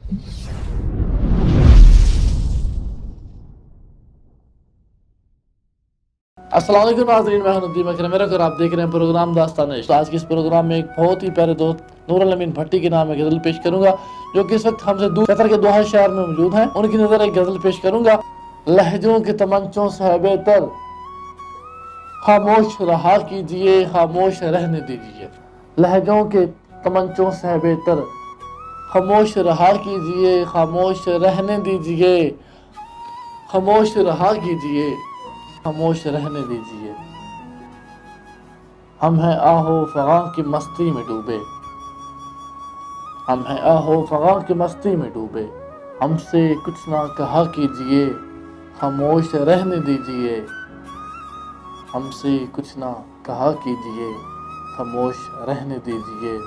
السلام علیکم ناظرین، میں ہوں ندیم اکرم میرک اور آپ دیکھ رہے ہیں پروگرام داستان عشق۔ آج کے اس پروگرام میں ایک بہت ہی پیارے دوست نور الامین بھٹی کے نام ایک غزل پیش کروں گا، جو کہ اس وقت ہم سے دور قطر کے دوحہ شہر میں موجود ہیں۔ ان کی نظر ایک غزل پیش کروں گا۔ لہجوں کے تمنچوں سے ہے بہتر خاموش رہا کیجئے، خاموش رہنے دیجئے۔ لہجوں کے تمنچوں سے ہے بہتر خاموش رہا کیجئے، خاموش رہنے دیجئے، خاموش رہا کیجئے، خاموش رہنے دیجئے۔ ہم ہیں آہو فغاں کی مستی میں ڈوبے، ہم ہیں آہو فغاں کی مستی میں ڈوبے، ہم سے کچھ نہ کہا کیجئے، خاموش رہنے دیجئے۔ ہم سے کچھ نہ کہا کیجئے، خاموش رہنے دیجئے۔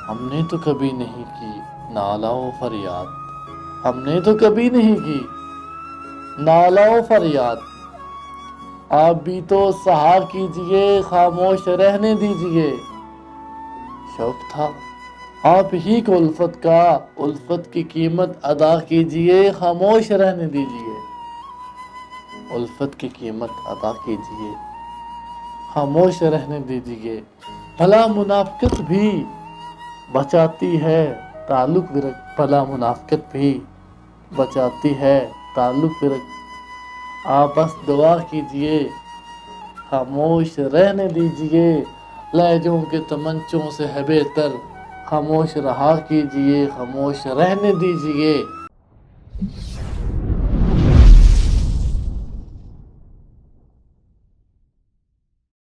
ہم نے تو کبھی نہیں کی نالہ و فریاد، ہم نے تو کبھی نہیں کی نالہ و فریاد۔ آپ بھی تو سہا کیجئے، خاموش رہنے دیجئے۔ شوق تھا آپ ہی کو الفت کا، الفت کی قیمت ادا کیجئے، خاموش رہنے دیجئے۔ الفت کی قیمت ادا کیجئے، خاموش رہنے دیجئے۔ بھلا منافقت بھی بچاتی ہے تعلق ورق، بھلا منافقت بھی بچاتی ہے تعلق ورق۔ آپ بس دعا کیجئے، خاموش رہنے دیجئے۔ لہجوں کے تمنچوں سے ہے بہتر خاموش رہا کیجئے، خاموش رہنے دیجئے۔